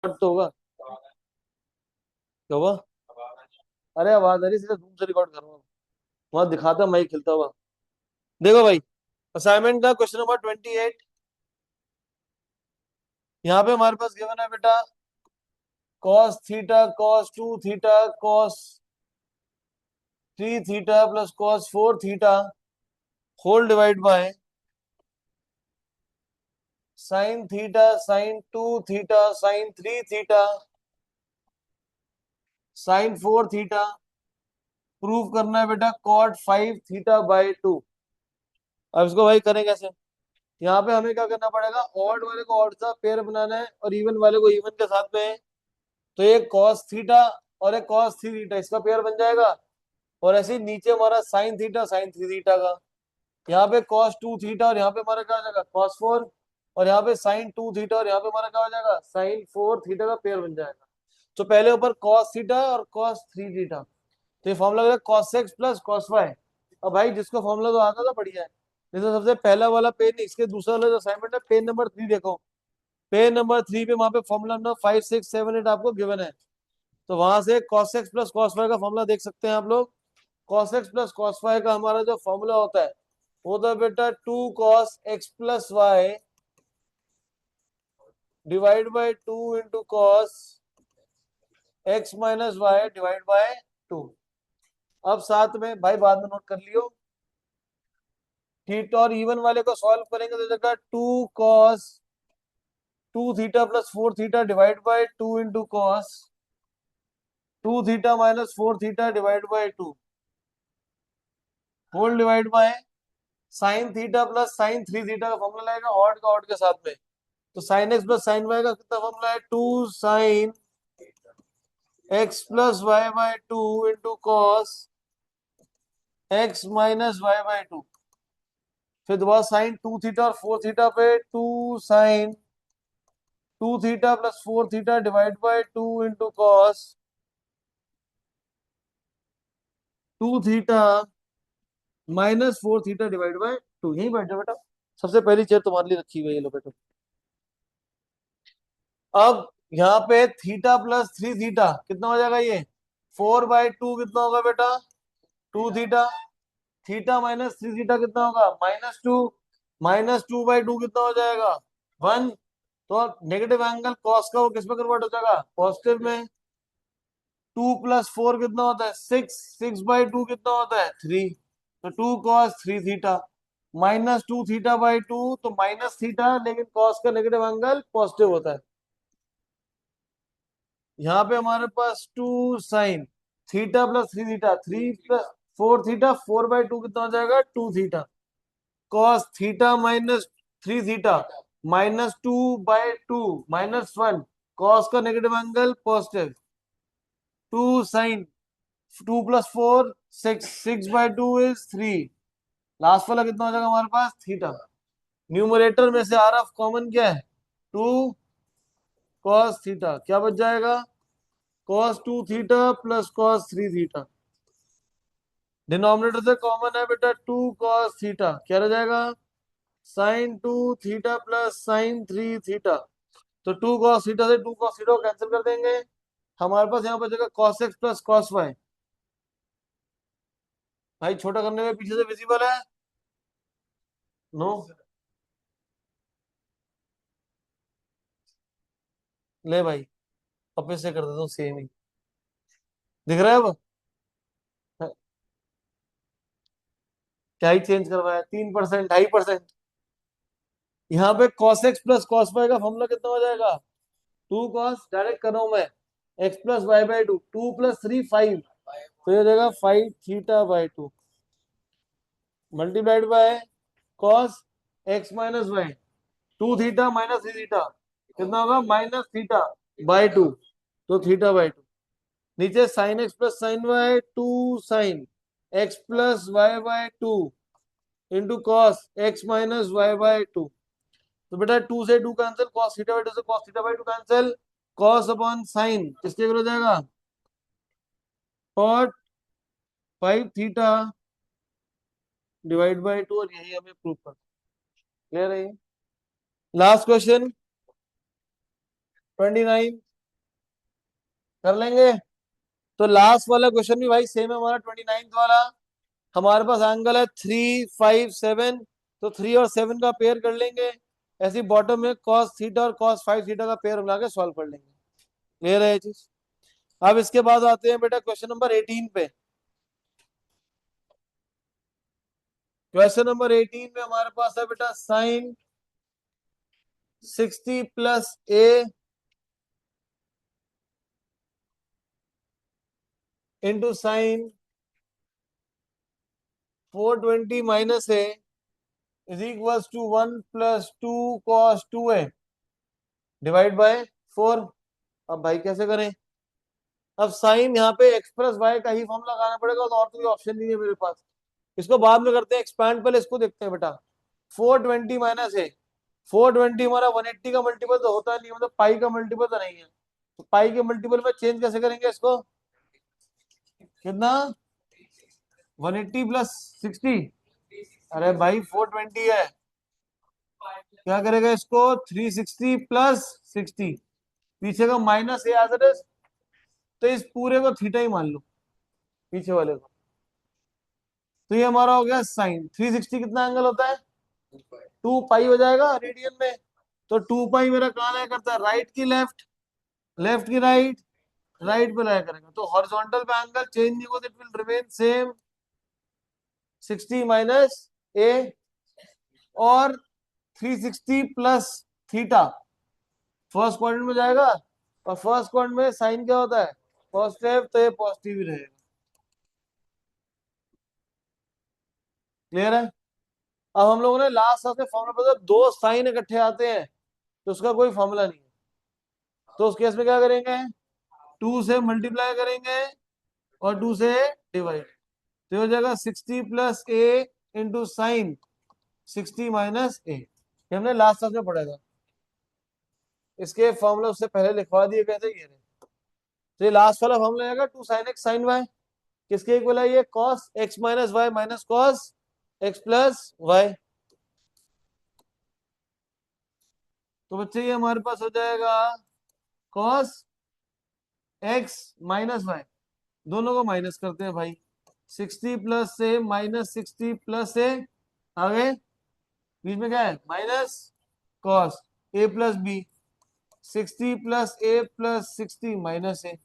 तो होगा। क्या हुआ? अरे आवाज आ रही, सीधे धूम से रिकॉर्ड कर रहा हूँ। वहां दिखाता मैं ही खिलता हुआ। देखो भाई, असाइनमेंट का क्वेश्चन नंबर 28। यहाँ पे हमारे पास गिवन है बेटा, cos theta cos 2 theta cos 3 theta plus cos 4 theta whole divide by sine theta sine 2 theta sine 3 theta sine 4 theta. Prove करना है बेटा कॉट 5 थीटा/2। अब इसको भाई करें कैसे? यहाँ पे हमें क्या करना पड़ेगा, ऑड वाले को ऑड सा पेयर बनाना है और इवन वाले को इवन के साथ में। तो एक कॉस थीटा और एक कॉस 3 थीटा, इसका पेयर बन जाएगा। और ऐसे ही नीचे हमारा साइन थीटा साइन 3 थीटा का। यहाँ पे कॉस 2 थीटा और यहाँ पे हमारा क्या हो जाएगा, कॉस 4। और यहाँ पे साइन 2 थीटा और यहाँ पे हमारा क्या हो जाएगा, साइन 4 थीटा का पेयर बन जाएगा। तो पहले ऊपर कॉस थीटा और कॉस 3 थीटा। तो ये फॉर्मूला लग रहा है cos X plus cos Y. अब भाई जिसको फॉर्मूला तो आता था बढ़िया है। जैसे सबसे पहला वाला पेज, इसके दूसरा वाला जो असाइनमेंट है, पेज नंबर 3 देखो। पेज नंबर 3 पे वहां पे फॉर्मूला नंबर 5 6 7 8 आपको गिवन है। तो वहां से cos X plus cos Y का फॉर्मूला देख सकते हैं आप लोग। Cos X plus cos Y का हमारा जो फॉर्मूला होता है, वो तो बेटा 2 cos x + y divide by 2 × cos x - y divide by 2। अब साथ में भाई बाद में नोट कर लियो। थीटा और इवन वाले को सॉल्व करेंगे तो जगह 2 cos 2 theta plus 4 theta divide by 2 × cos 2 theta minus 4 theta divide by 2 whole divide by sine theta plus sine 3 theta का फॉर्मूला लगेगा ऑड का ऑड के साथ में। तो sine X plus sine Y का कितना फॉर्मूला है, 2 sin x + y/2 into cos X minus Y by two. फिर दोबारा साइन 2 थीटा और 4 थीटा पे 2 sin 2 theta plus 4 theta divide by 2 into cos 2 theta minus 4 theta divide by 2। यही बैठ जाओ बेटा, सबसे पहली चेयर तुम्हारे लिए रखी हुई है, लो बेटा। अब यहाँ पे थीटा प्लस 3 थीटा कितना हो जाएगा, ये 4/2 कितना होगा बेटा, 2 थीटा। थीटा माइनस 3 थीटा कितना होगा, -2। -2/2 कितना हो जाएगा, 1। तो नेगेटिव एंगल कॉस का वो किस में कन्वर्ट हो जाएगा, पॉजिटिव में। 2 + 4 कितना होता है, 6। 6/2 कितना होता है, 3। तो 2 cos 3 थीटा -2 थीटा/2, तो माइनस थीटा, लेकिन कॉस का नेगेटिव एंगल पॉजिटिव होता है। यहाँ पे हमारे पास 2 sin theta plus 3 theta, 3 + 4 theta, 4/2 कितना हो जाएगा, 2 theta. Cos theta minus 3 theta -2/2 -1, cos का negative angle positive. 2 sin 2 + 4 6, 6/2 is 3। Last वाला कितना हो जाएगा हमारे पास, थीटा। न्यूमरेटर में से आर ऑफ कॉमन क्या है, 2 cos थीटा, क्या बच जाएगा, cos 2 theta plus cos 3 theta. Denominator से कॉमन है बेटा 2 cos थीटा, क्या रह जाएगा, sin 2 theta plus sin 3 theta. तो 2 cos थीटा से 2 cos थीटा को कैंसिल कर देंगे। हमारे पास यहाँ बचेगा cos X plus cos Y. भाई छोटा करने में पीछे से विजिबल है, नो? ले भाई, वापस से कर देता हूँ सेम ही, दिख रहा है अब? क्या ही चेंज करवाया, 3%, 2.5%। यहाँ पे cos X plus cos Y का फॉर्मूला कितना हो जाएगा, 2 cos, डायरेक्ट कर रहा हूं मैं, x + y/2, 2 + 3 5। तो ये हो जाएगा 5 theta multiplied by cos x minus Y. 2 theta minus 3 theta कितना होगा, -थीटा/2। तो थीटा/2। नीचे sine X plus sine Y, 2 sin x + y/2 into cos X minus Y. तो बेटा 2 से 2 कैंसिल, cos थीटा/2 से cos थीटा/2 cancel. cos upon sine किसके equal हो जाएगा, cot 5 थीटा डिवाइड बाई 2। और यही हमें प्रूव कर, क्लियर है? Last question 29। कर लेंगे। तो लास्ट वाला क्वेश्चन भी भाई सेम है हमारा 29th वाला। हमारे पास एंगल है 3, 5, 7। तो 3 और 7 का पेयर कर लेंगे। ऐसे बॉटम में कॉस थीटा और कॉस 5 थीटा का पेयर बना के सॉल्व कर लेंगे। क्लियर है ये चीज। अब इसके बाद आते हैं बेटा क्वेश्चन नंबर 18 पे। क्वेश्चन नंबर 18 में हमारे पास है बेटा sine 60 + a into sine 420 - a is equal to 1 + 2 cos 2a divide by 4। अब भाई कैसे करें। अब साइन यहाँ पे x + y का ही फॉर्मूला लगाना पड़ेगा, तो और तो कोई ऑप्शन नहीं है मेरे पास। इसको बाद में करते हैं एक्सपैंड, पहले इसको देखते हैं बेटा। 420 - a 420 हमारा 180 का मल्टीपल तो होता नहीं, मतलब पाई का मल्टीपल तो नहीं है। तो पाई के मल्टीपल में चेंज कैसे करेंगे इसको। कितना 180 + 60। अरे भाई 420 है। क्या करेगा इसको 360 + 60। पीछे का minus A as it is. तो इस पूरे को थीटा ही मान लो, पीछे वाले को। तो ये हमारा हो गया साइन 360 कितना एंगल होता है 2 पाई हो जाएगा रेडियन में। तो 2 पाई मेरा कहाँ लाया करता है, राइट की लेफ्ट, लेफ्ट की राइट, राइट पे लाया करेगा। तो हॉरिजॉन्टल पे एंगल चेंज नहीं होगा, it will remain same 60 - a। और 360 + थीटा फर्स्ट क्वाड्रेंट में जाएगा। और फर्स्ट क्वाड्रेंट में साइन क्या होता है पॉजिटिव, तो ये पॉजिटिव ही रहेगा। क्लियर है। अब हम लोगों ने लास्ट से फॉर्मूला पता, दो साइन इकट्ठे आते हैं तो उसका कोई फॉर्मूला नहीं है। तो उस केस में क्या करेंगे, 2 से मल्टीप्लाई करेंगे और 2 से डिवाइड। तो ये हो जाएगा 60 + a इंटू साइन 60 - a। ये हमने लास्ट क्लास में पढ़ा था। इसके फॉर्मूला उससे पहले लिखवा दिए गए थे ये रहे। तो ये लास्ट वाला फॉर्मूला आएगा 2 sin x sin y। किसके इक्वल है ये cos x - y minus cos x + y। तो बच्चे ये हमारे पास हो जाएगा cos x - y। दोनों को माइनस करते हैं भाई। 60 + a माइनस 60 + a आगे बीच में क्या है minus cos a + b। 60 + a + 60 - a।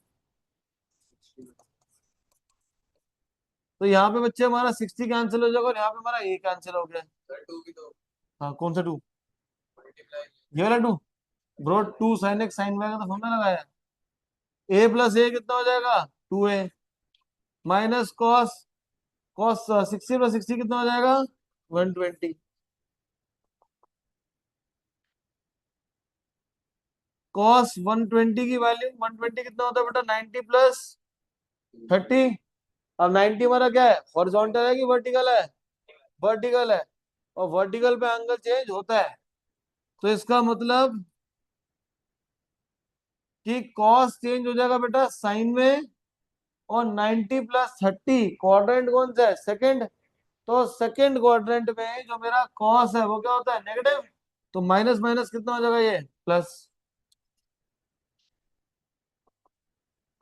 तो यहाँ पे बच्चे हमारा 60 कैंसिल हो जाएगा और यहाँ पे हमारा a कैंसिल हो गया। हाँ कौन सा 2, ये वाला 2। Bro 2 sin x sin y का तो फॉर्मूला लगाया। a + a कितना हो जाएगा 2a माइनस कॉस कॉस 60 + 60 कितना हो जाएगा 120। कॉस 120 की वैल्यू 120 कितना होता है बेटा 90 + 30। अब 90 हमारा क्या है हॉरिजॉन्टल है कि वर्टिकल है, वर्टिकल है। और वर्टिकल पे एंगल चेंज होता है। तो इसका मतलब कि कॉस चेंज हो जाएगा बेटा साइन में। और 90 + 30 क्वाड्रेंट कौन सा है सेकंड। तो सेकंड क्वाड्रेंट में जो मेरा कॉस है वो क्या होता है नेगेटिव। तो माइनस माइनस कितना हो जाएगा ये प्लस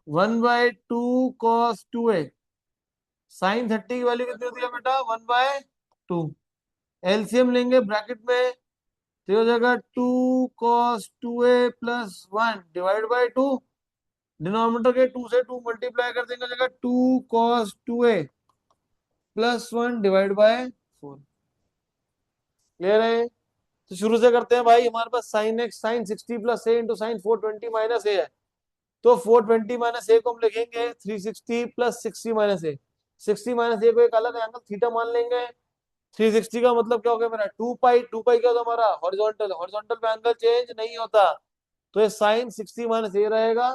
1/2 cos 2a। साइन 30 की वैल्यू कितनी होती है बेटा 1/2। एलसीएम लेंगे ब्रैकेट में। तो ये हो जाएगा 2 cos 2a + 1 divide by 2। Denominator के 2 से 2 मल्टीप्लाई कर देंगे, हो जाएगा 2 cos 2a + 1 divide by 4। Clear है। तो शुरू से करते हैं भाई। हमारे पास sine X sine 60 + a into sine 420 - a है। तो 420 - a को हम लिखेंगे 360 + 60 - a। 60 - a को एक अलग एंगल थीटा मान लेंगे। 360 का मतलब क्या हो गया मेरा 2 पाई। 2 पाई क्या होता है हमारा हॉरिजॉन्टल, हॉरिजॉन्टल पे एंगल चेंज नहीं होता। तो ये साइन 60 - a रहेगा।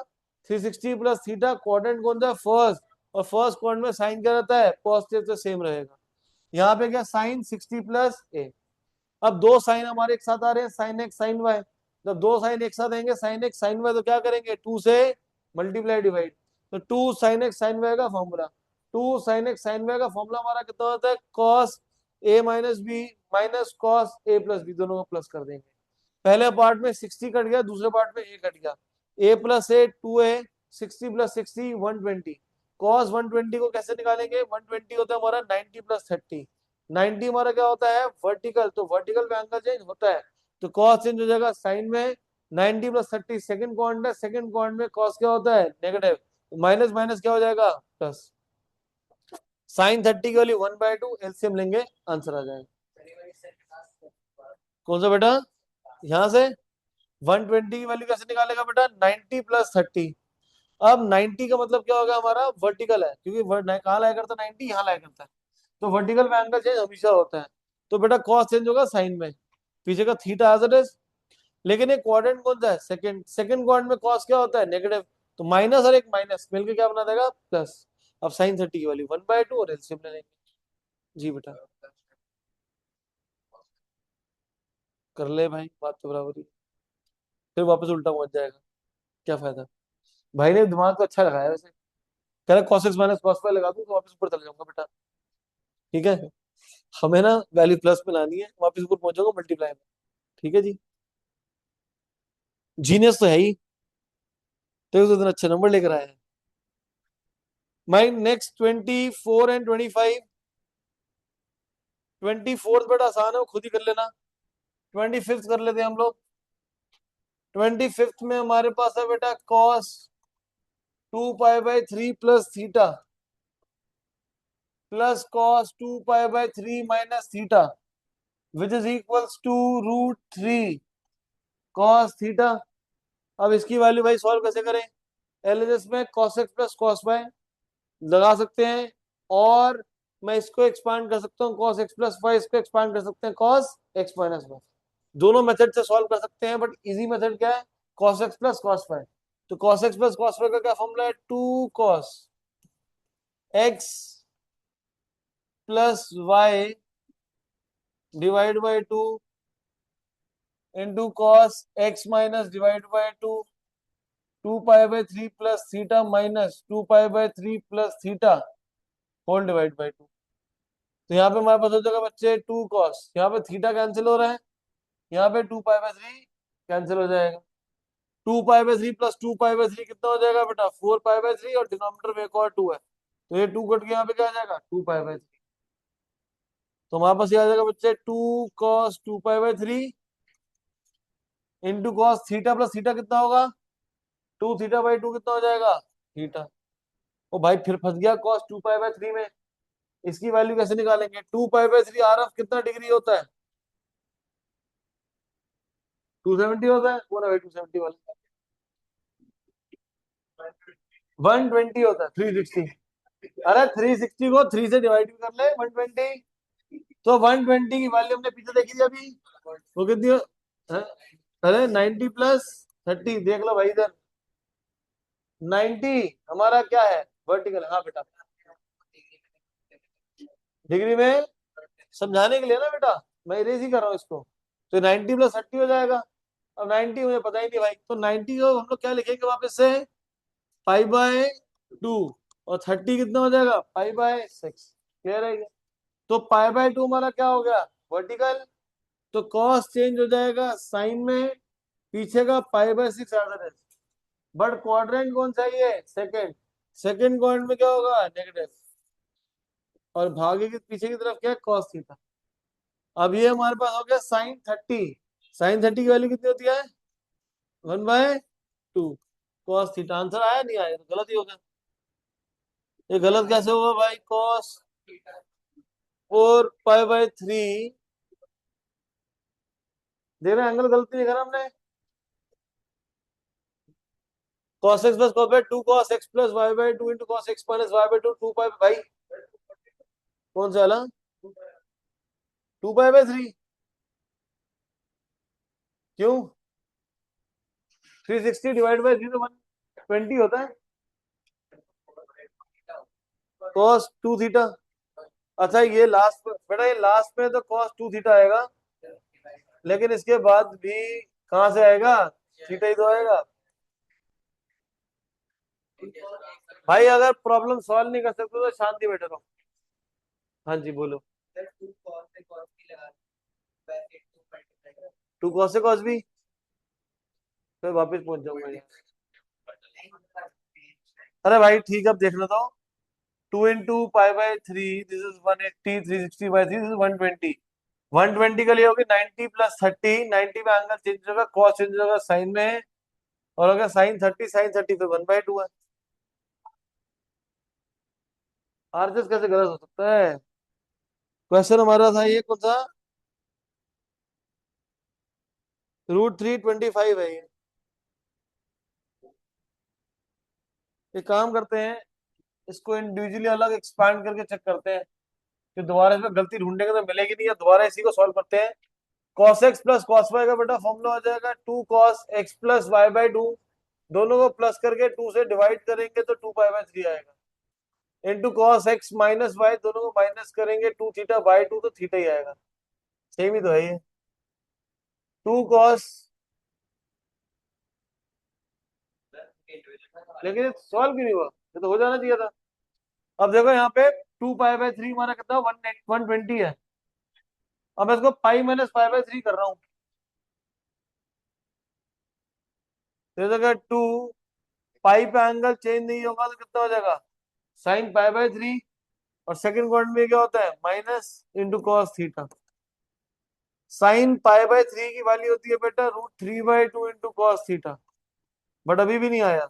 360 + थीटा क्वाड्रेंट कौन सा फर्स्ट। और फर्स्ट क्वाड्रेंट में साइन क्या रहता है पॉजिटिव, तो सेम रहेगा। यहाँ पे क्या साइन 60 + a। अब दो साइन हमारे एक साथ आ रहे हैं साइन एक्स साइन वाई। जब दो साइन एक साथ आएंगे साइन एक्स साइन वाई तो क्या करेंगे 2 से मल्टीप्लाई डिवाइड। तो 2 sin x sin y का formula 2 sin x sin y का फॉर्मूला हमारा कितना होता है cos a - b minus cos a + b, दोनों को प्लस कर देंगे। पहले पार्ट में 60 कट गया, दूसरे पार्ट में a कट गया। a + a 2a 60 plus 60 120। Cos 120 को कैसे निकालेंगे? 120 होता है हमारा 90 प्लस 30। 90 हमारा क्या होता है? वर्टिकल, तो वर्टिकल में एंगल चेंज होता है, तो कॉस चेंज हो जाएगा साइन में। 90 प्लस 30 सेकंड क्वाड्रेंट है, सेकंड क्वाड्रेंट में कॉस क्या होता है? नेगेटिव, माइनस माइनस क्या हो जाएगा? प्लस। साइन 30 की वैल्यू 1/2, एलसीएम लेंगे, आंसर आ जाएगा। कौन सा बेटा? यहां से 120 की वैल्यू कैसे निकालेगा बेटा? 90 प्लस 30। अब 90 का मतलब क्या होगा? हमारा वर्टिकल है, क्योंकि कहाँ लाया करता है 90? यहाँ लाया करता है, तो वर्टिकल में एंगल चेंज हमेशा होता है। तो बेटा कॉस चेंज होगा साइन में, पीछे का थीटा एज इट इज। लेकिन ये क्वाड्रेंट कौन सा है? सेकंड। सेकंड क्वाड्रेंट में कॉस क्या होता है? नेगेटिव, तो माइनस और एक माइनस मिलकर क्या बना देगा? प्लस। अब साइन 30 की वैल्यू 1/2 और एलसीएम ले लेंगे। जी बेटा कर ले भाई, बात तो बराबर ही। फिर वापस उल्टा पहुंच जाएगा, क्या फायदा? भाई ने दिमाग तो अच्छा लगाया वैसे, कह रहा cos x minus cos y लगा दूं तो वापस ऊपर चले जाऊंगा बेटा। ठीक है, हमें ना वैल्यू प्लस में लानी है, वापस ऊपर पहुंचोगे मल्टीप्लाई में। ठीक है जी, जीनियस तो है ही, तो इतना अच्छे नंबर लेकर आया है। Mind next 24 and 25। 24 बेटा आसान है, वो खुद ही कर लेना। 25 कर लेते हैं हम लोग। 25 में हमारे पास है बेटा cos 2 pi by 3 plus theta plus cos 2 pi by 3 minus theta which is equals to √3 cos theta. अब इसकी वैल्यू भाई सॉल्व कैसे करें? एलएचएस में cos x plus cos y लगा सकते हैं, और मैं इसको एक्सपांड कर सकता हूँ cos x प्लस y, इसको एक्सपांड कर सकते हैं cos x माइनस y। दोनों मेथड से सॉल्व कर सकते हैं, बट इजी मेथड क्या है? cos x plus cos y। तो cos x plus cos y का क्या फॉर्मूला है? 2 cos x plus y divide by 2 into cos x minus divide by 2, 2 pi by 3 plus theta minus 2 pi by 3 plus theta whole divide by 2। तो यहाँ पे हमारे पास हो जाएगा बच्चे 2 cos, यहाँ पे थीटा कैंसिल हो रहा है, यहाँ पे 2 पाई बाई 3 कैंसिल हो जाएगा। 2 pi by 3 plus 2 pi by 3 कितना हो जाएगा बेटा? 4 पाई बाई 3, और डिनोमिनेटर में एक और 2 है, तो ये 2 कट के यहाँ पे क्या आ जाएगा? 2 पाई बाई 3। तो हमारे पास ये आ जाएगा बच्चे 2 cos 2 pi by 3 into cos theta plus theta कितना होगा? 2 थीटा बाई 2 कितना हो जाएगा? थीटा। ओ भाई फिर फंस गया cos 2 पाई बाई 3 में, इसकी वैल्यू कैसे निकालेंगे? 2 पाई बाई 3 आर एफ कितना डिग्री होता है? 270 होता है, वो ना भाई 270 वाला 120 होता है, 360। अरे 360 को 3 से डिवाइड भी कर ले 120, तो 120 की वैल्यू हमने पीछे देखी थी अभी, वो कितनी है? अरे 90 प्लस 30, देख लो भाई इधर। 90 हमारा क्या है? वर्टिकल। हाँ बेटा, डिग्री में समझाने के लिए ना बेटा, मैं इरेज ही कर रहा हूँ इसको। तो 90 प्लस 30 हो जाएगा। अब 90 मुझे पता ही नहीं भाई, तो 90 को हम लोग क्या लिखेंगे वापस से? पाई बाई 2, और 30 कितना हो जाएगा? Pi by 6। क्लियर है क्या? तो पाई बाई 2 हमारा क्या हो गया? वर्टिकल, तो कॉस चेंज हो जाएगा साइन में, पीछे का पाई बाई 6 आता है। बट क्वाड्रेंट कौन सा है? ये सेकंड। सेकंड क्वाड्रेंट में क्या होगा? नेगेटिव, और भागे के पीछे की तरफ क्या है? Cos theta. अब ये हमारे पास हो गया साइन 30। साइन 30 की वैल्यू कितनी होती है? 1/2 कॉस थीटा। आंसर आया नहीं आया? तो गलत ही होगा। ये गलत कैसे होगा भाई? कॉस 4 पाई बाई 3, देख रहे एंगल गलती लिखा ना हमने। cos x plus cos y 2 cos x plus y by 2 into cos x minus y by 2, 2 पाई भाई कौन सा वाला? 2 पाई बाई 3। क्यों? 360 डिवाइड बाई 3 तो 120 होता है, cos 2 थीटा। अच्छा ये लास्ट बेटा, ये लास्ट में तो cos 2 थीटा आएगा, लेकिन इसके बाद भी कहां से आएगा? थीटा ही तो आएगा। भाई अगर प्रॉब्लम सॉल्व नहीं कर सकते तो शांति बैठे रहो। हाँ जी बोलो। 2 cos से cos भी, फिर वापस पहुंच जाऊंगा यहाँ। अरे भाई ठीक है, अब देख लेता हूँ। 2 into π/3, this is 180, 360/3, this is 120। 120 के लिए होगी 90 + 30, 90 में एंगल चेंज होगा, कॉस चेंज होगा साइन में। और अगर साइन 30 फिर 1/2 है। आरएचएस कैसे गलत हो सकता है? क्वेश्चन हमारा था ये कौन सा? √325 है ये। एक काम करते हैं, इसको इंडिविजुअली अलग एक्सपांड करके चेक करते हैं, कि दोबारा इसमें गलती ढूंढेंगे तो मिलेगी नहीं, या दोबारा इसी को सॉल्व करते हैं। cos x plus cos y का बेटा फॉर्मूला हो जाएगा 2 cos x + y/2। दोनों को प्लस करके 2 से डिवाइड करेंगे तो 2π/3 आएगा। Into cos x minus Y, दोनों को माइनस करेंगे 2θ/2, तो थीटा ही आएगा। सेम ही तो है ये। 2 cos, लेकिन ये सॉल्व क्यों नहीं हुआ? ये तो हो जाना चाहिए था। अब देखो यहाँ पे 2π/3 हमारा कितना 120 है। अब मैं इसको π - π/3 कर रहा हूँ। तो अगर 2 पाई पे एंगल चेंज नहीं होगा तो कितना हो जाएगा? sin π/3। और सेकंड क्वाड्रेंट में क्या होता है? Minus into cos theta. sin π/3 की वैल्यू होती है बेटा √3/2 इंटू कॉस थीटा। बट अभी भी नहीं आया,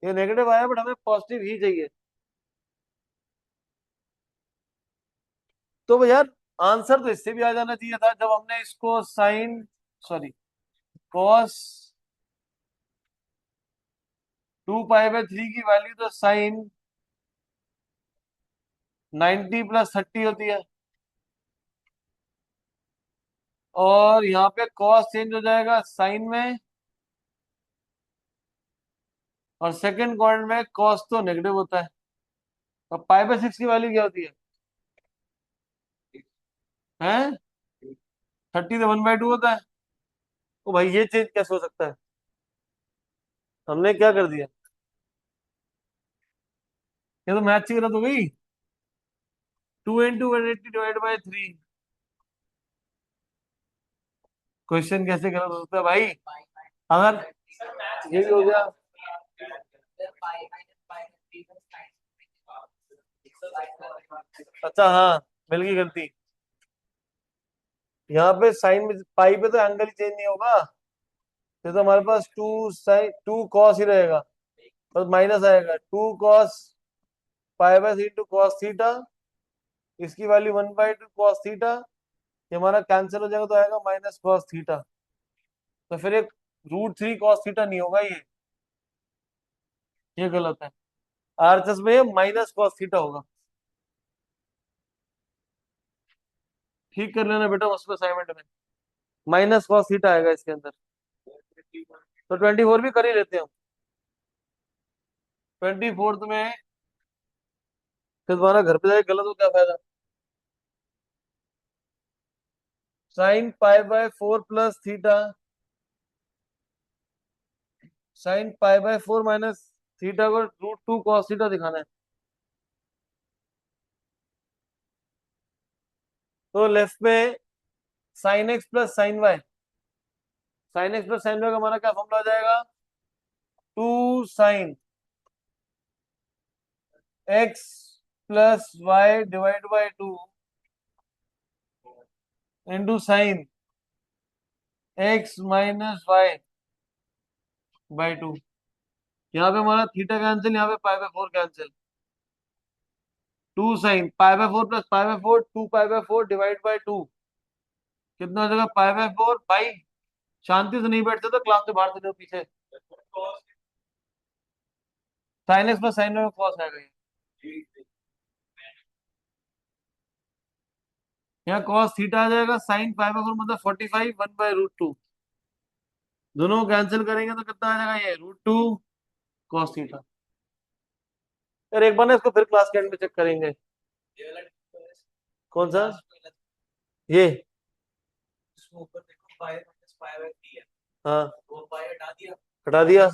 ये नेगेटिव आया, बट हमें पॉजिटिव ही चाहिए। तो यार आंसर तो इससे भी आ जाना चाहिए था, जब हमने इसको साइन, सॉरी, कॉस 2π/3 की वैल्यू तो साइन 90 + 30 होती है। और यहाँ पे कॉस चेंज हो जाएगा साइन में। और सेकंड क्वाड्रेंट में कॉस तो नेगेटिव होता है। अब π/6 की वैल्यू क्या होती है? हैं? 30 से 1/2 होता है। तो भाई ये चेंज कैसे हो सकता है? हमने क्या कर दिया? ये तो मैथ की गलत हो गई। 2 × 180 डिवाइड बाई 3। क्वेश्चन कैसे गलत हो सकता है भाई? अगर ये भी हो गया। अच्छा हाँ, मिल गई गलती। यहाँ पे साइन में पाई पे तो एंगल ही चेंज नहीं होगा। तो हमारे पास 2 कॉस ही रहेगा। बस माइनस आएगा 2 cos π/3 इंटू कॉस थीटा। इसकी वैल्यू 1/2 कॉस थीटा। ये हमारा कैंसिल हो जाएगा तो आएगा माइनस कॉस थीटा। तो फिर एक √3 कॉस थीटा नहीं होगा ये गलत है। आरएचएस में माइनस कॉस थीटा होगा। ठीक कर लेना बेटा उसको असाइनमेंट में। माइनस कॉस थीटा आएगा इसके अंदर। तो 24 भी कर ही लेते हैं हम। 24th में फिर तुम्हारा घर पे जाके गलत हो क्या फायदा? sin π/4 plus theta, sin π/4 minus theta को √2 कॉस थीटा दिखाना है। तो लेफ्ट में sin x + sin y का हमारा क्या फॉर्मूला हो जाएगा? 2 sin x + y/2 into sin x - y/2। यहाँ पे हमारा थीटा कैंसिल, यहाँ पे π/4 कैंसिल। 2 sin π/4 + π/4, 2π/4 / 2। कितना हो जाएगा? π/4 भाई। शांति से नहीं बैठते तो क्लास से बाहर चले जाओ पीछे। sin x + sin y cos आएगा ये। यहाँ कॉस थीटा आ जाएगा, sin π/4 मतलब 45, 1/√2। दोनों को कैंसिल करेंगे तो कितना आ जाएगा? ये √2 कॉस थीटा। यार एक बार ना इसको फिर क्लास के एंड में चेक करेंगे। कौन सा? ये? हाँ, हटा दिया।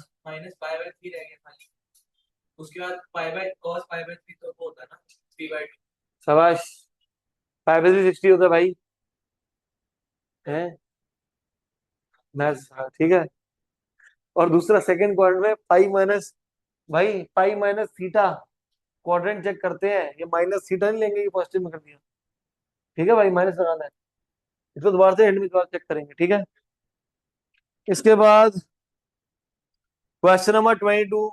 शाबाश। 5/60 होता है भाई। है मैथ्स, हाँ ठीक है। और दूसरा सेकंड क्वाड्रेंट में पाई माइनस भाई pi minus theta, quadrant check करते हैं, ये माइनस थीटा नहीं लेंगे, ये पॉजिटिव में कर दिया। ठीक है भाई, माइनस लगाना है। इसको दोबारा से एंड में दोबारा चेक करेंगे, ठीक है। इसके बाद क्वेश्चन नंबर 22।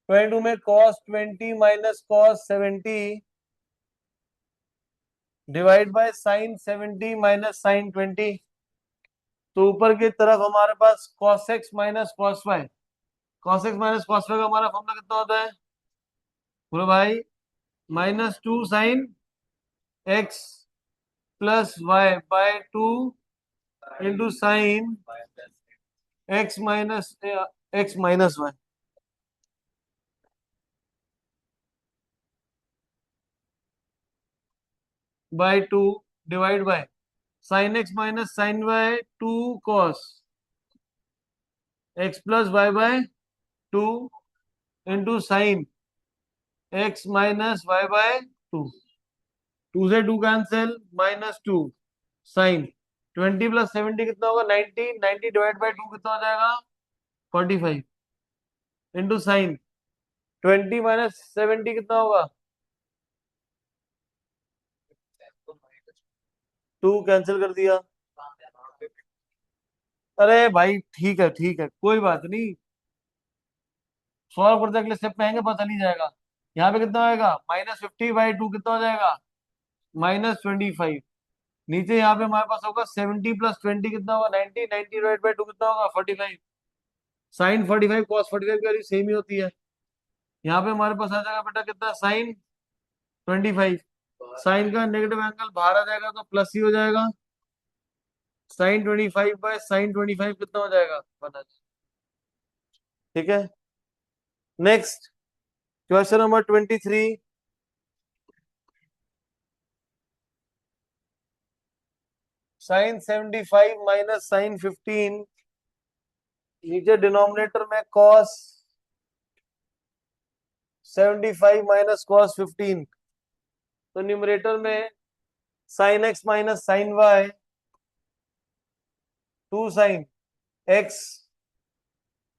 22 में cos 20 minus cos 70 divide by sin 70 minus sin 20। तो ऊपर की तरफ हमारे पास cos x minus cos y, cos x minus cos y का हमारा फॉर्मूला कितना होता है? बोलो भाई, -2 sin x plus y by 2 into sine x minus y by 2 divide by sin x minus sin y 2 cos x plus y by 2 into sine x minus y by 2। 2 से 2 cancel, -2 sign 20 plus 70 कितना होगा? 90। 90 divide by 2 कितना हो जाएगा? 45 into sine 20 minus 70 कितना होगा? 2 cancel कर दिया। अरे भाई ठीक है, ठीक है, कोई बात नहीं। सॉल्व करते अगले स्टेप में आएंगे, पता नहीं जाएगा। यहाँ पे कितना आएगा? -50/2 कितना हो जाएगा? -25। नीचे यहाँ पे हमारे पास होगा 70 प्लस 20 कितना होगा? 90। 90 डिवाइड बाई 2 कितना होगा? 45। साइन 45 कॉस 45 की वैल्यू सेम ही होती है। यहाँ पे हमारे पास आ जाएगा बेटा कितना? साइन 25। साइन का नेगेटिव एंगल बाहर आ जाएगा तो प्लस ही हो जाएगा। साइन 25 बाय साइन 25 कितना हो जाएगा? बता दीजिए। ठीक है। Next question number 23। Sine 75 minus sine 15, नीचे डिनोमिनेटर में कॉस 75 माइनस कॉस 15, तो न्यूमरेटर में sine X minus sine Y 2 sine X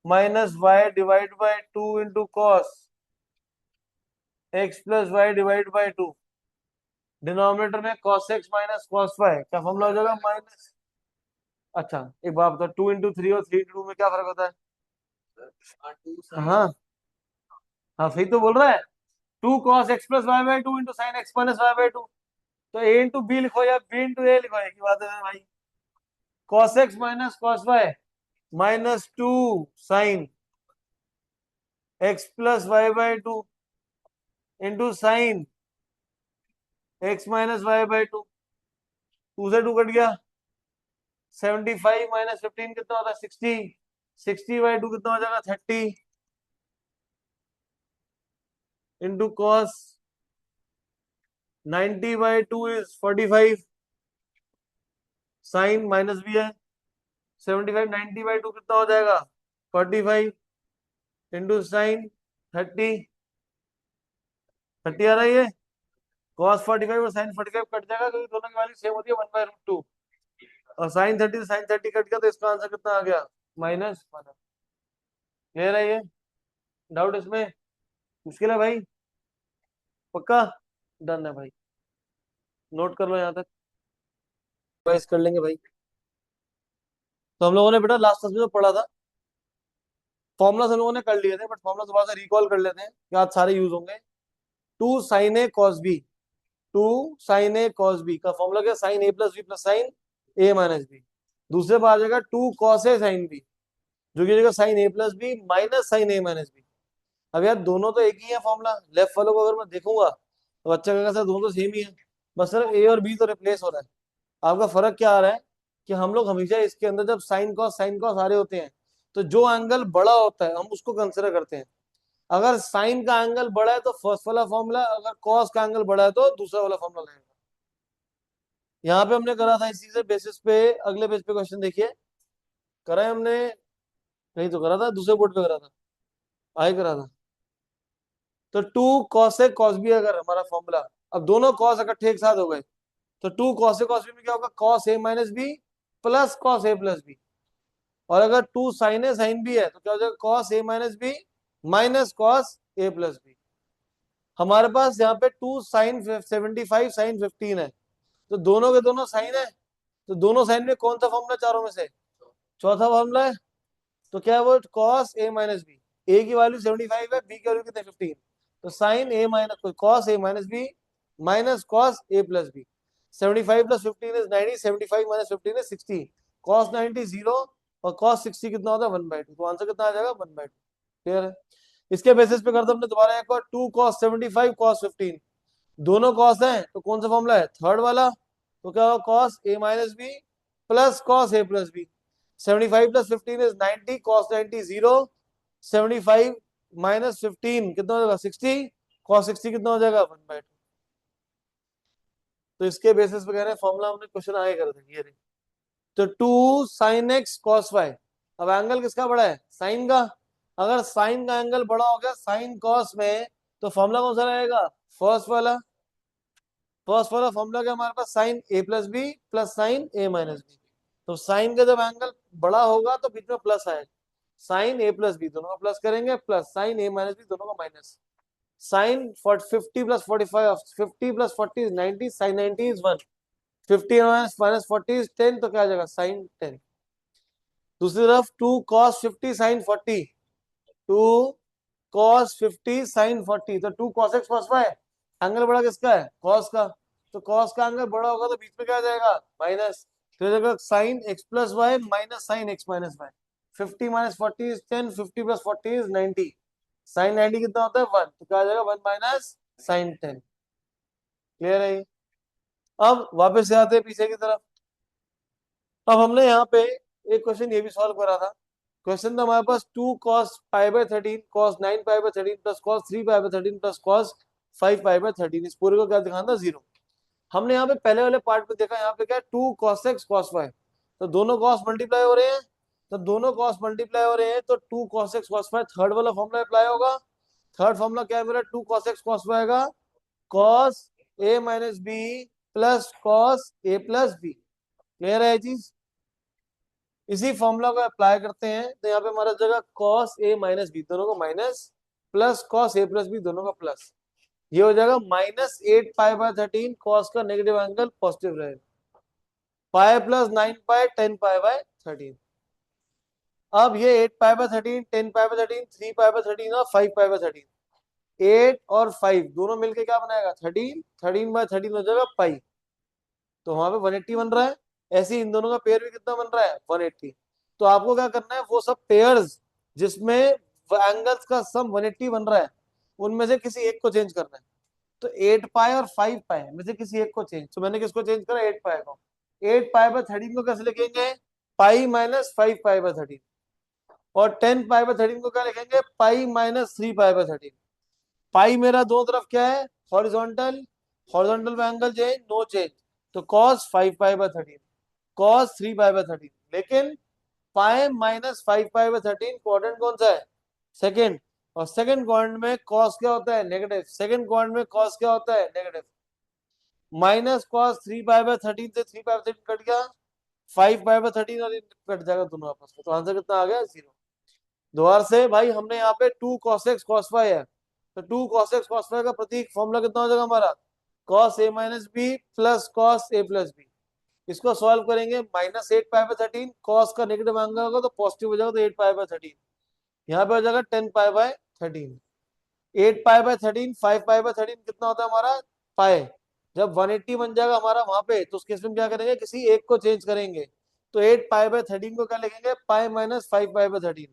minus Y divide by 2 into cos X plus Y divide by 2। Denominator में cos X minus cos Y क्या formula हो जाएगा? Minus, अच्छा एक बात बता, 2 इंटू 3 और 3 इंटू 2 में क्या फर्क होता है? हाँ हाँ, सही तो बोल रहा है। 2 cos x plus Y by 2 into sine X minus Y by 2। तो a इंटू बी लिखो या b इंटू ए लिखो, एक ही बात है भाई। cos x minus cos y -2 sine X plus Y by 2 into sine X minus Y by 2। 2 से 2 cut गया। 75 माइनस 15 कितना होता है? 60। 60/2 कितना हो जाएगा? 30 into cos 90/2 is 45। Sine minus भी है। 75 90/2 कितना हो जाएगा? 45 इंटू साइन 30। 30 आ रहा है ये। कॉस 45 और साइन 45 कट जाएगा क्योंकि दोनों की वैल्यू सेम होती है 1/√2। और साइन 30 से साइन 30 कट गया तो इसका आंसर कितना आ गया? -1। क्लियर है ये? डाउट इसमें? मुश्किल है भाई? पक्का? डन है भाई, नोट कर लो यहाँ तक, वाइस कर लेंगे भाई। तो हम लोगों ने बेटा लास्ट क्लास में जो पढ़ा था, फॉर्मुला हम लोगों ने कर लिए थे, बट फॉर्मुला दोबारा से रिकॉल कर लेते हैं कि आज सारे यूज होंगे। 2 sin a cos b, 2 sin a cos b का फॉर्मूला क्या? Sine a plus B plus sine A minus B. दूसरे पर आ जाएगा 2 cos a sin b, जो की जगह sine a plus B minus sine A minus B. अब यार दोनों तो एक ही है फॉर्मूला, लेफ्ट वालों को अगर मैं देखूंगा तो अच्छा कहेगा सर दोनों तो सेम ही है, बस सिर्फ ए और बी तो रिप्लेस हो रहा है। आपका फर्क क्या आ रहा है कि हम लोग हमेशा इसके अंदर जब साइन कॉस आ रहे होते हैं तो जो एंगल बड़ा होता है हम उसको कंसिडर करते हैं। अगर साइन का एंगल बड़ा है तो फर्स्ट वाला फॉर्मूला, अगर कॉस का एंगल बड़ा है तो दूसरा वाला फॉर्मूला लगेगा। यहाँ पे हमने करा था इसी से बेसिस पे, अगले पेज पे क्वेश्चन देखिए, करा है हमने, नहीं तो करा था दूसरे बोर्ड पे करा था, आई करा था। तो 2 cos a cos b अगर हमारा फॉर्मूला, अब दोनों कॉस इकट्ठे एक साथ हो गए तो 2 cos a cos b में क्या होगा? cos a minus B plus cos A plus B. और अगर two sine A sine B है तो क्या हो जाएगा, cos A minus B minus cos A plus B. हमारे पास यहाँ पे 2 sin 75 sin 15 है, तो दोनों के दोनों साइन है, तो दोनों साइन में कौन सा फॉर्मूला चारों में से, चौथा फॉर्मूला है। तो क्या है वो, कॉस ए माइनस बी। ए की वैल्यू 75 है, बी की वैल्यू कितने 15, तो sine A minus cos A minus B minus cos A plus B. 75 plus 15 is 90, 75 minus 15 is 60, cos 90 0 और कॉस 60 कितना होता है 1/2, तो आंसर कितना आ जाएगा 1/2। क्लियर है। इसके बेसिस पे करते हमने दोबारा एक बार, 2 cos 75 cos 15, दोनों कॉस हैं तो कौन सा फॉर्मूला है, थर्ड वाला, तो क्या होगा cos A minus B plus cos A plus B. 75 plus 15 is 90, cos 90 0, 75 minus 15 कितना हो जाएगा 60, कॉस 60 कितना हो जाएगा 1/2। तो इसके बेसिस पे कह रहे हैं फॉर्मूला हमने क्वेश्चन आगे कर देंगे, ये रही। तो 2 sin x cos y, अब एंगल किसका बड़ा है, साइन का। अगर साइन का एंगल बड़ा हो गया साइन कॉस में, तो फॉर्मूला कौन सा रहेगा, फर्स्ट वाला। फर्स्ट वाला फॉर्मूला क्या हमारे पास, sign A plus B plus sine A minus B. तो साइन का जब एंगल बड़ा होगा तो बीच में प्लस आएगा, साइन ए प्लस बी दोनों का प्लस करेंगे, plus sine A minus B दोनों का minus. Sine 50 plus 45, 50 plus 40 is 90, sine 90 is 1, 50 minus 40 is 10, तो क्या आ जाएगा साइन 10। दूसरी तरफ 2 cos 50 sin 40, 2 cos 50 sin 40, तो 2 cos x cos y, angle बड़ा किसका है, cos का, तो cos का एंगल बड़ा होगा तो बीच में क्या आ जाएगा माइनस, तो जगह sine x plus Y minus sine x minus Y. 50 minus 40 is 10, 50 plus 40 is 90, sine 90 कितना होता है 1, तो क्या आ जाएगा 1 माइनस साइन 10। क्लियर है ये। अब वापस से आते हैं पीछे की तरफ। अब हमने यहाँ पे एक क्वेश्चन ये भी सॉल्व करा था। क्वेश्चन था हमारे पास 2 cos pi by 13 cos 9 pi by 13 plus cos 3 pi by 13 plus cos 5 pi by 13, इस पूरे को क्या दिखाना था, जीरो। हमने यहाँ पे पहले वाले पार्ट में देखा, यहाँ पे क्या है 2 cos x cos y, तो दोनों cos मल्टीप्लाई हो रहे हैं, तो दोनों cos मल्टीप्लाई हो रहे हैं तो 2 cos x cos y third वाला फॉर्मूला अप्लाई होगा। थर्ड फॉर्मूला क्या है मेरा, 2 cos x cos y का cos a minus B plus cos a plus B. Clear है ये चीज। इसी फॉर्मूला को अप्लाई करते हैं तो यहाँ पे हमारा जगह cos a माइनस बी दोनों का minus plus cos a plus B दोनों का प्लस, ये हो जाएगा -8 पाई बाय 13, cos का नेगेटिव एंगल पॉजिटिव रहेगा, pi plus 9 pi 10 pi by 13। अब ये 8 pi by 13, 10 pi by 13, 3 pi by 13 और 5 पाई बाय 13, 8 और 5 दोनों मिलके क्या बनाएगा 13, 13 बाय 13 हो जाएगा पाई, तो वहां पे 180 बन रहा है। ऐसे ही इन दोनों का पेयर भी कितना बन रहा है 180। तो आपको क्या करना है, वो सब पेयर्स जिसमें एंगल्स का सम 180 बन रहा है उनमें से किसी एक को चेंज करना है। तो 8 पाई और 5 पाई में से किसी एक को चेंज, तो मैंने किसको चेंज करा 8 पाई को। 8 पाई बाय 13 को कैसे लिखेंगे, पाई माइनस 5 पाई बाय 13, और 10 पाई बाय 13 को क्या लिखेंगे, पाई माइनस 3 पाई बाय 13। पाई मेरा दो तरफ क्या है हॉरिजॉन्टल, हॉरिजॉन्टल में एंगल चेंज नो चेंज, तो cos 5 pi by 13 cos 3 pi by 13, लेकिन pi minus 5 pi by 13 quadrant कौन सा है, सेकंड, और सेकंड क्वाड्रेंट में cos क्या होता है नेगेटिव, सेकंड क्वाड्रेंट में cos क्या होता है negative. Minus cos 3 pi by 13 से 3 पाई बाय 13 कट गया, 5 पाई बाय 13 और ये कट जाएगा दोनों आपस में, तो आंसर कितना आ गया 0। दोबारा से भाई हमने यहाँ पे 2 cos x cos y है, तो 2 cos x cos y का प्रतीक फॉर्मूला कितना हो जाएगा हमारा, cos a minus B plus cos a plus B. इसको सॉल्व करेंगे, -8 पाई बाय 13, cos का नेगेटिव एंगल होगा तो पॉजिटिव हो जाएगा, तो 8 पाई बाय 13, यहाँ पे हो जाएगा 10 पाई by 13। 8 pi by 13, 5 pi by 13 कितना होता है हमारा पाई। जब 180 बन जाएगा हमारा वहां पे, तो उस केस में क्या करेंगे, किसी एक को चेंज करेंगे, तो 8 पाई बाय 13 को क्या लिखेंगे, पाई माइनस 5 पाई बाय 13।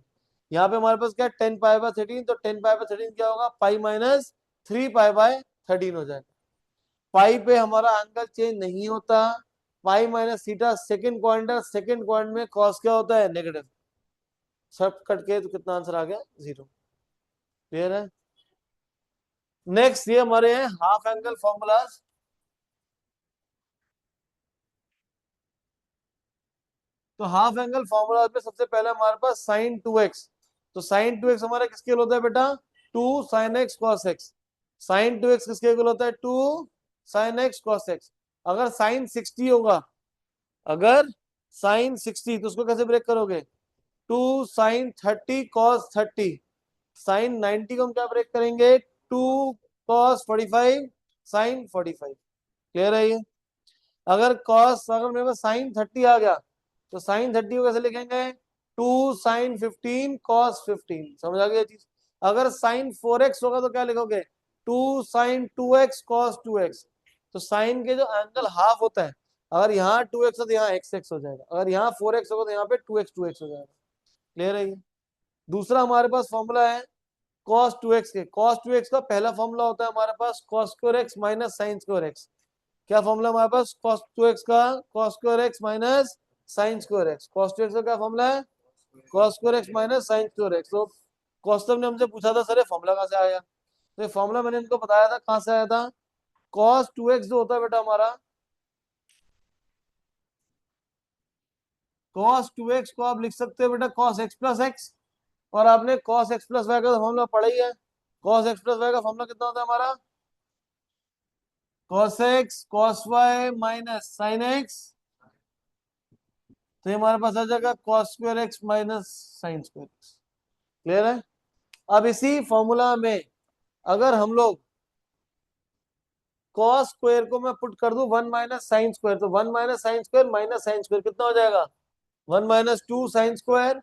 यहाँ पे हमारे पास क्या है 10 पाई बाय 13, तो 10 पाई बाय 13 क्या होगा, पाई माइनस 3 पाई बाय 13 हो जाएगा। पाई पे हमारा एंगल चेंज नहीं होता, पाई माइनस थीटा सेकंड क्वाड्रेंट है, सेकंड क्वाड्रेंट में कॉस क्या होता है नेगेटिव, सब कट के तो कितना आंसर आ गया 0। क्लियर है। नेक्स्ट ये हमारे हैं हाफ एंगल फॉर्मूलाज। तो हाफ एंगल फॉर्मूला में सबसे पहले हमारे पास साइन 2x, तो साइन 2x हमारा किसके होता है बेटा, 2 sin x cos x। Sine 2x किसके इक्वल होता है, 2 sin x cos x। अगर साइन 60 होगा, अगर साइन 60, तो उसको कैसे ब्रेक करोगे? 2 sin 30 cos 30। साइन 90 को हम क्या ब्रेक करेंगे? 2 cos 45 sin 45। क्लियर है ये? अगर मेरे पास sin 30 आ गया, तो sin 30 को कैसे लिखेंगे? 2 sin 15 cos 15। समझ आ गया चीज? अगर sin 4x होगा तो क्या लिखोगे? 2 sin 2x cos 2x। तो साइन के जो एंगल हाफ होता है, अगर यहाँ 2x हो तो यहाँ x हो जाएगा, अगर यहाँ 4x होगा तो यहाँ पे 2x हो जाएगा। क्लियर है ये? दूसरा हमारे पास फॉर्मूला है cos 2x के। cos 2x का पहला फॉर्मूला होता है हमारे पास cos square x minus sine square x। क्या फॉर्मूला हमारे पास cos 2x का? cos square x minus sine square x। cos 2x का क्या फॉर्मूला है? cos square x minus sine square x। तो कौस्तव ने हमसे पूछा था सर ये फॉर्मूला कहाँ से आया, तो ये फॉर्मूला मैंने इनको बताया था कहाँ से आया था। cos 2x जो होता है बेटा हमारा, cos 2x को आप लिख सकते हो बेटा cos x प्लस एक्स। और आपने cos x प्लस वाई का फॉर्मूला पढ़ा ही है। cos x प्लस वाई का फॉर्मूला कितना होता है हमारा? cos x cos y minus sine x। तो ये हमारे पास आ जाएगा cos square x minus sine square x। Clear है? अब इसी फॉर्मूला में अगर हम लोग cos स्क्वायर को मैं पुट कर दूं 1 - sin स्क्वायर, तो 1 - sin square minus sine square कितना हो जाएगा? 1 - 2 sin स्क्वायर।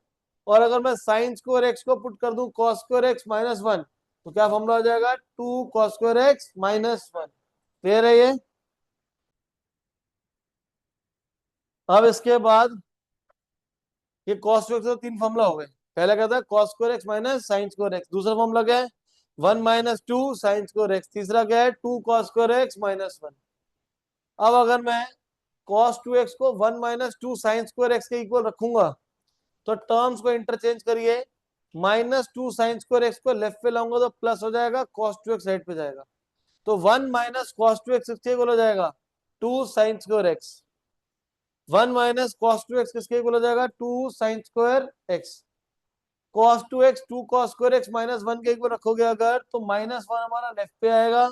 और अगर मैं साइन स्क्वायर एक्स को पुट कर दूं cos स्क्वायर एक्स माइनस 1, तो क्या फॉर्मूला हो जाएगा? 2 cos square x minus 1। Clear है ये? अब इसके बाद ये cos स्क्वायर तो 3 फॉर्मूला हो गए। पहला क्या था? cos square x minus sine square x. दूसरा फॉर्मूला क्या है? 1 - 2 sin स्क्वायर एक्स। तीसरा क्या है? 2 cos स्क्वायर एक्स माइनस 1। अब अगर मैं cos 2x को 1 - 2 sin स्क्वायर एक्स के इक्वल रखूंगा, तो टर्म्स को इंटरचेंज करिए। -2 sin स्क्वायर एक्स को लेफ्ट पे लाऊंगा तो प्लस हो जाएगा, cos 2x राइट पे जाएगा। तो 1 - cos 2x किसके इक्वल हो जाएगा? 2 sin square x. 1 - cos 2x किसके इक्वल हो जाएगा? 2 sin square x. cos 2x 2 cos square x minus 1 के इक्वल रखोगे अगर, तो -1 हमारा लेफ्ट पे आएगा।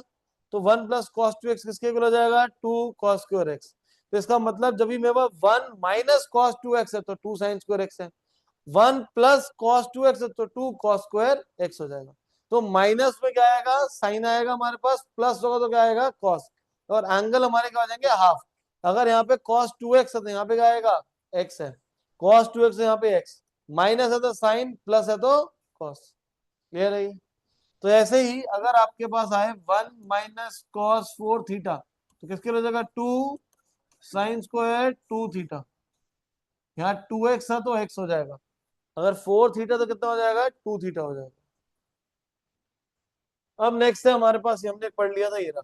तो 1 + cos 2x किसके इक्वल हो जाएगा? 2 cos स्क्वायर एक्स। तो इसका मतलब जब भी मेरे पास 1 - cos 2x है तो 2 sin स्क्वायर एक्स है, 1 + cos 2x है तो 2 cos स्क्वायर एक्स हो जाएगा। तो माइनस में क्या आएगा? साइन आएगा हमारे पास, प्लस होगा तो क्या आएगा? कॉस। और एंगल हमारे क्या हो जाएंगे? हाफ। अगर यहाँ पे cos 2x है तो यहाँ पे क्या आएगा? एक्स है। cos 2x है यहाँ पे एक्स, माइनस है तो साइन, प्लस है तो कॉस। क्लियर है ये? तो ऐसे ही अगर आपके पास आए 1 - cos 4 थीटा, तो किसके लिए हो जाएगा? 2 sin स्क्वायर 2 थीटा। यहाँ 2x है तो x हो जाएगा। अगर 4 थीटा तो कितना हो जाएगा? 2 थीटा हो जाएगा। अब नेक्स्ट है हमारे पास, ये हमने पढ़ लिया था ये रहा।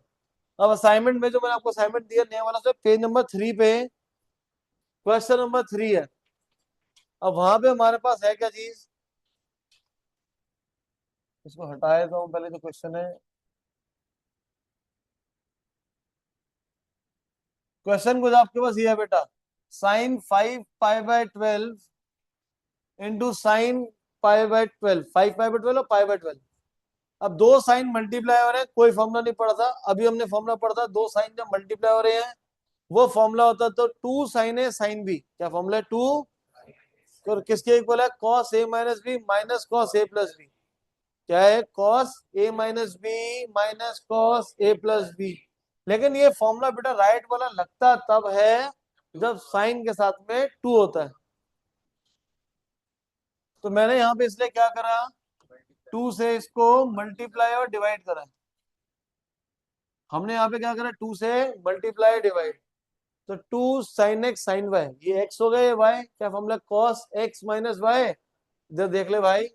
अब असाइनमेंट में जो मैंने आपको असाइनमेंट दिया नया वाला, पेज नंबर 3 पे क्वेश्चन नंबर 3 है। अब वहां पे हमारे पास है क्या चीज, इसको हटा देता हूँ पहले जो क्वेश्चन है। क्वेश्चन कुछ आपके पास ये है बेटा, sin 5 π/12 इंटू sin π/12, 5 π/12 और π/12। अब दो साइन मल्टीप्लाई हो रहे हैं, कोई फॉर्मूला नहीं पढ़ा था, अभी हमने फॉर्मूला पढ़ा था। दो साइन जब मल्टीप्लाई हो रहे हैं वो फॉर्मूला होता है तो 2 sin A sin B। क्या फॉर्मूला है? 2, तो किसके इक्वल है? cos A minus B minus cos A plus B. क्या है? cos A minus B minus cos A plus B. लेकिन ये फॉर्मूला बेटा राइट वाला लगता तब है जब साइन के साथ में 2 होता है। तो मैंने यहाँ पे इसलिए क्या करा, 2 से इसको मल्टीप्लाई और डिवाइड करा। हमने यहाँ पे क्या करा? 2 से मल्टीप्लाई डिवाइड। तो 2 sin x sin y, ये x हो गए, ये y। क्या formula? cos x minus Y. इधर देख ले भाई,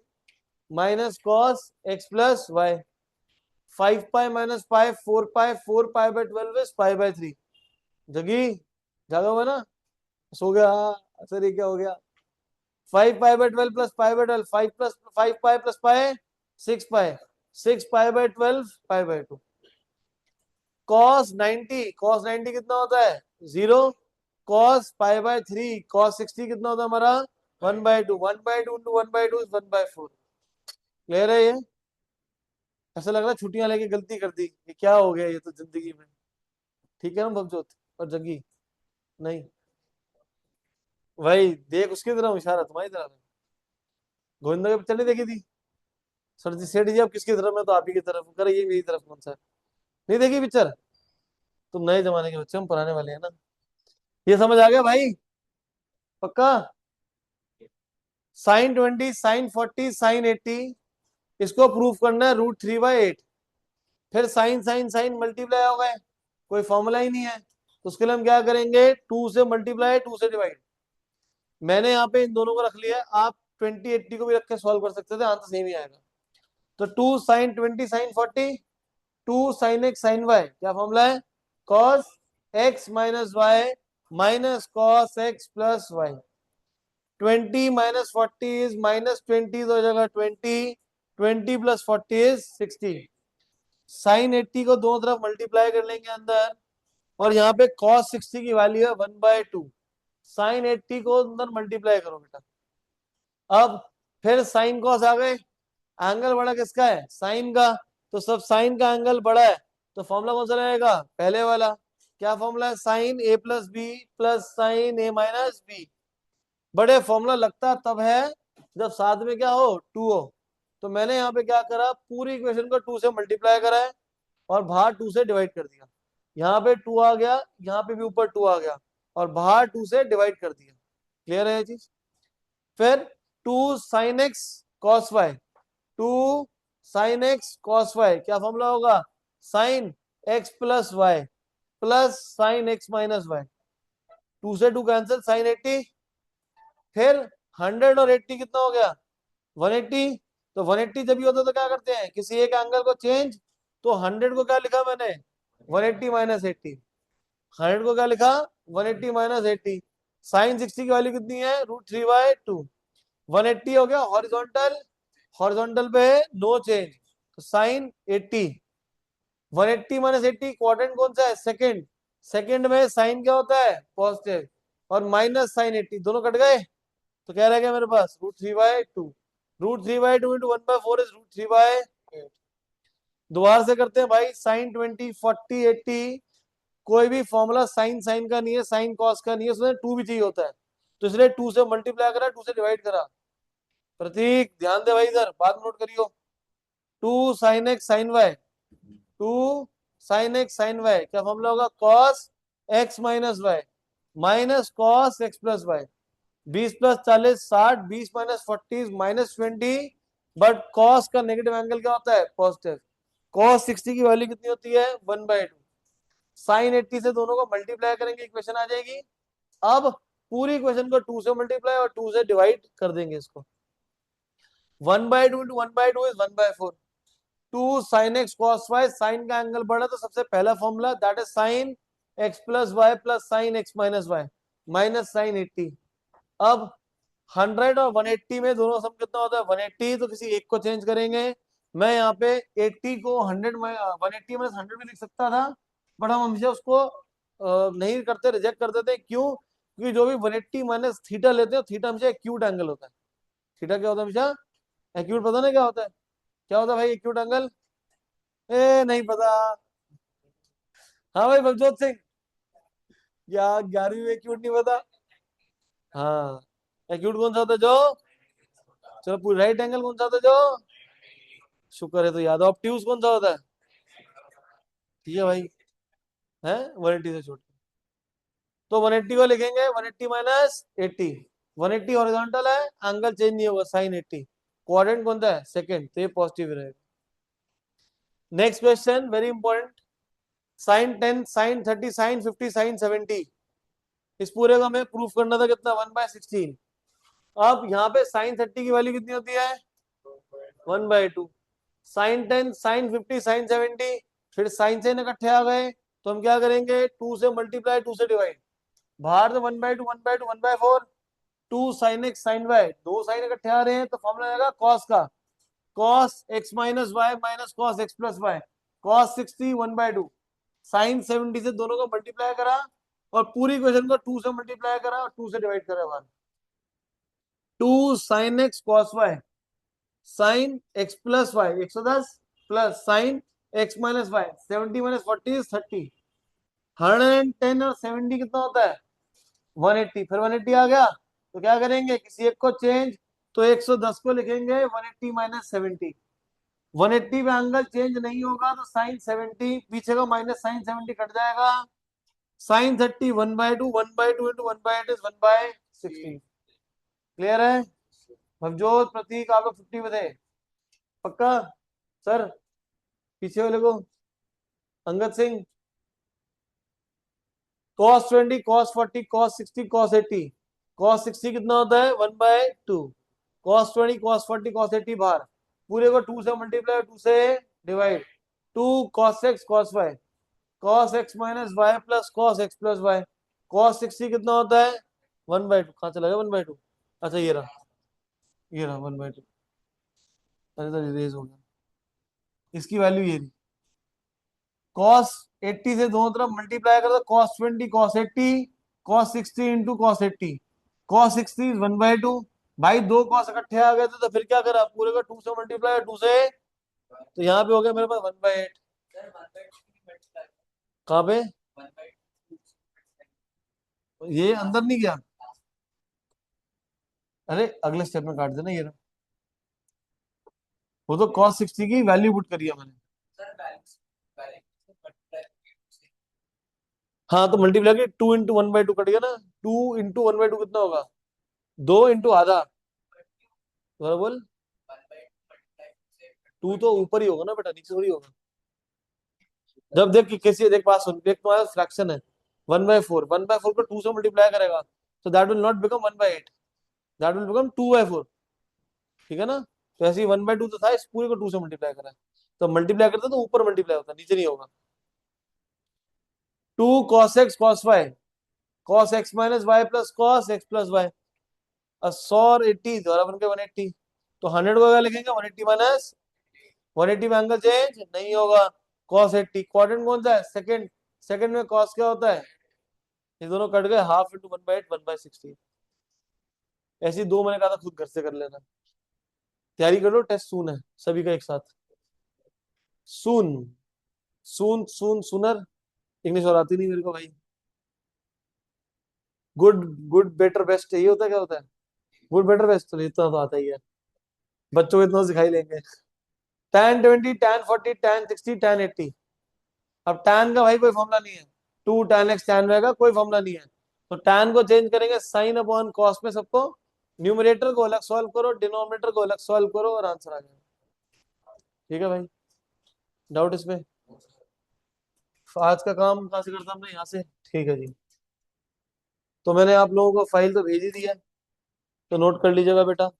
minus cos x plus Y. 5 π minus pi 4 π, 4 π/12 is π/3। जगी जागा हुआ ना? सो गया? सर ये क्या हो गया? 5 π/12 प्लस π/12, 5 प्लस पाई 6 π, 6 π/12 cos 90 कितना होता है? 0। cos π/3 cos 60 कितना होता है हमारा? 1/2, 1/2 इंटू 1/2 इज 1/4। क्लियर है ये? ऐसा लग रहा है छुट्टियां लेके गलती कर दी, ये क्या हो गया ये तो जिंदगी में। ठीक है ना भवजोत और जगी? नहीं भाई देख उसकी तरफ इशारा तुम्हारी तरफ है। गोविंदा की पिक्चर नहीं देखी थी? सर जी सेठ जी आप किसकी तरफ में, तो आप ही की तरफ करे, ये मेरी तरफ कौन सा है? नहीं देखी पिक्चर? तुम नए जमाने के बच्चे, हम पुराने वाले हैं ना। ये समझ आ गया भाई? पक्का? sin 20 sin 40 sin 80, इसको प्रूफ करना है √3/8। फिर साइन साइन साइन मल्टीप्लाई हो गए, कोई फॉर्मूला ही नहीं है, तो उसके लिए हम क्या करेंगे, 2 से मल्टीप्लाई 2 से डिवाइड। मैंने यहाँ पे इन दोनों को रख लिया है, आप 20 80 को भी रख के सॉल्व कर सकते थे, आंसर सेम ही आएगा। तो 2 sin 20 sin 40, 2 sin x sin y, क्या फॉर्मूला है, cos x minus Y minus cos x plus Y. 20 - 40 is -20, तो जगह 20, 20 + 40 इज 60। sin 80 को दोनों तरफ मल्टीप्लाई कर लेंगे अंदर, और यहाँ पे cos 60 की वैल्यू है 1/2। sin 80 को अंदर मल्टीप्लाई करो बेटा। अब फिर साइन कॉस आ गए, एंगल बड़ा किसका है, साइन का, तो सब साइन का एंगल बड़ा है, तो फॉर्मूला कौन सा रहेगा, पहले वाला। क्या फॉर्मूला है, sine a + b plus sine a - b। बड़े फॉर्मूला लगता तब है जब साथ में क्या हो, 2 हो। तो मैंने यहाँ पे क्या करा, पूरी इक्वेशन को 2 से मल्टीप्लाई करा है और बाहर 2 से डिवाइड कर दिया। यहाँ पे 2 आ गया, यहाँ पे भी ऊपर 2 आ गया, और बाहर 2 से डिवाइड कर दिया। क्लियर है ये चीज? फिर 2 sin x cos y, 2 sin x cos y, क्या फॉर्मूला होगा, sine x plus y plus sine x minus Y. 2 से 2 कैंसिल, sin 80। फिर 100 और 80 कितना हो गया, 180। तो 180 जब भी होता है तो क्या करते हैं, किसी एक एंगल को चेंज। तो 100 को क्या लिखा मैंने, 180 - 80। 100 को क्या लिखा, 180 - 80। sin 60 की वैल्यू कितनी है, √3/2। 180 हो गया हॉरिजॉन्टल, हॉरिजॉन्टल पे नो चेंज, तो sin 80। 180 - 80 क्वाड्रेंट कौन सा है, सेकंड। सेकंड में साइन क्या होता है, पॉजिटिव, और माइनस sin 80 दोनों कट गए, तो क्या रह गया मेरे पास, √3/2। √3/2 × 1/4 इज √3/8। दोबारा से करते हैं भाई, sin 20 40 80, कोई भी फॉर्मूला साइन साइन का नहीं है, साइन कॉस का नहीं है, उसमें 2 भी चाहिए होता है, तो इसलिए 2 से मल्टीप्लाई करा, 2 से डिवाइड करा। प्रतीक ध्यान दे भाई, इधर बात नोट करियो। 2 sin x sin y, 2 sin x sin y, क्या फॉर्मूला होगा, cos x minus Y minus cos x plus Y. 20 + 40 60, 20 - 40 -20। But cos का नेगेटिव एंगल क्या होता है, पॉजिटिव। cos 60 की वैल्यू कितनी होती है, 1/2। sin 80 से दोनों को मल्टीप्लाई करेंगे, इक्वेशन आ जाएगी। अब पूरी इक्वेशन को 2 से मल्टीप्लाई और 2 से डिवाइड कर देंगे इसको। 1/2 × 1/2 is 1/4। 2 sin x cos y, sine का एंगल बढ़ा तो सबसे पहला formula, that is sine x plus y plus sine x minus Y minus sin 80। अब 100 और 180 में दोनों सम कितना होता है, 180, तो किसी एक को चेंज करेंगे। मैं यहाँ पे 80 को 100 में 180 - 100 भी लिख सकता था, बट हम हमेशा उसको नहीं करते, रिजेक्ट कर देते। क्यों? क्योंकि जो भी 180 माइनस थीटा लेते हैं, थीटा हमेशा एक्यूट एंगल होता है। थीटा क्या होता है हमेशा, एक्यूट, पता नहीं क्या होता है, क्या होता है भाई एक्यूट एंगल, ए नहीं पता। हाँ भाई भवजोत सिंह, या 11वीं में एक्यूट नहीं पता? हाँ, एक्यूट कौन सा होता है जो, चलो पूरी राइट एंगल कौन सा होता है जो, शुक्र है तो याद, ऑब्ट्यूज कौन सा होता है, ठीक है भाई, है 180 से छोटे। तो 180 को लिखेंगे 180 - 80। 180 हॉरिजॉन्टल है, एंगल चेंज नहीं होगा, sin 80। क्वाड्रेंट कौन सा है, सेकंड, तो ये पॉजिटिव रहेगा। Next question very important, sin 10 sin 30 sin 50 sin 70, इस पूरे को हमें प्रूफ करना था, कितना, 1/16। अब यहाँ पे sin 30 की वैल्यू कितनी होती है, 1/2। sin 10 sin 50 sin 70, फिर साइन से इकट्ठे आ गए, तो हम क्या करेंगे, 2 से मल्टीप्लाई 2 से डिवाइड। बाहर से 1/2 1/2 1/4। 2 sin x sin y, दो साइन इकट्ठे आ रहे हैं, तो फॉर्मूला आएगा कॉस का, cos x minus Y minus cos x plus y. cos 60 1/2। sin 70 से दोनों को मल्टीप्लाई करा और पूरी इक्वेशन को 2 से मल्टीप्लाई करा और 2 से डिवाइड करा बाहर। 2 sin x cos y sine x plus y 110 plus sine x minus y 70 - 40 is 30। 110 और 70 कितना होता है, 180। फिर 180 आ गया, तो क्या करेंगे, किसी एक को चेंज, तो 110 को लिखेंगे 180 माइनस 70। 180 में एंगल चेंज नहीं होगा तो साइन 70 पीछे का माइनस साइन 70 कट जाएगा। Sine 30 1/2, 1/2 into 1/8 is 1/16। क्लियर है? भवजोत प्रतीक आप लोग 50 में थे पक्का? सर पीछे वाले को, Angad Singh, cos 20, cos 40, cos 60, cos 80। cos 60 कितना होता है 1/2। cos 20, cos 40, cos 80 बाहर, पूरे को 2 से मल्टीप्लाई, 2 से divide. 2 cos x cos y, cos x minus y plus cos x plus y. cos 60 कितना होता है 1/2। कहाँ चला गया 1/2? अच्छा ये रहा, ये रहा 1/2। अरे तो रेज हो गया, इसकी वैल्यू ये थी। cos 80 से दोनों तरफ मल्टीप्लाई कर दो, cos 20 cos 80, cos 60 into cos 80। cos 60 1/2। भाई दो cos इकट्ठे आ गए थे तो फिर क्या करा, पूरे का 2 से मल्टीप्लाई, 2 से, तो यहाँ पे हो गया मेरे पास 1/8। कहाँ पे? ये अंदर नहीं गया, अरे अगले स्टेप में काट देना ये रहा। वो तो cos 60 की वैल्यू पुट करी है मैंने। हाँ तो मल्टीप्लाई के 2 इंटू 1/2 कट गया ना। 2 इंटू 1/2 कितना होगा, 2 इंटू आधा। दोबारा बोल। 2 तो ऊपर ही होगा ना बेटा, नीचे थोड़ी होगा। जब देख कि कैसी है, देख बात सुन, देख तुम्हारा फ्रैक्शन है 1/4, 1/4 को 2 से मल्टीप्लाई करेगा तो that will not become 1/8, that will become 2/4। ठीक है ना? तो ऐसे ही 1/2 तो था, इस पूरे को 2 से मल्टीप्लाई करा है। तो मल्टीप्लाई करते तो ऊपर मल्टीप्लाई होता, नीचे नहीं होगा। 2 cos x cos y, cos x minus y plus cos x plus y. 100 और 80 दोबारा बन के 180। तो 100 को क्या लिखेंगे 180 माइनस 180 में एंगल चेंज नहीं होगा। cos 80 क्वाड्रेंट कौन सा है, सेकंड। सेकंड में cos क्या होता है, ये दोनों कट गए, हाफ इंटू 1/8 1/16। ऐसी दो मैंने कहा था खुद घर से कर लेना। तैयारी कर लो, टेस्ट सून है सभी का एक साथ। सून, सून सून सुनर, इंग्लिश और आती नहीं मेरे को भाई। गुड, गुड बेटर बेस्ट यही होता है, क्या होता है गुड बेटर बेस्ट, तो इतना तो आता ही है, बच्चों को इतना सिखाई लेंगे। tan 20, tan 40, tan 60, tan 80। अब tan का भाई कोई फॉर्मूला नहीं है, 2 tan x tan y का कोई फॉर्मूला नहीं है। तो tan को चेंज करेंगे साइन अपॉन कॉस में सबको, न्यूमरेटर को अलग सॉल्व करो, डिनोमिनेटर को अलग सॉल्व करो और आंसर आ जाएगा। ठीक है भाई, डाउट इसमें? आज का काम कहाँ से करता हमने, यहाँ से। ठीक है जी, तो मैंने आप लोगों को फाइल तो भेज ही दी है, तो नोट कर लीजिएगा बेटा।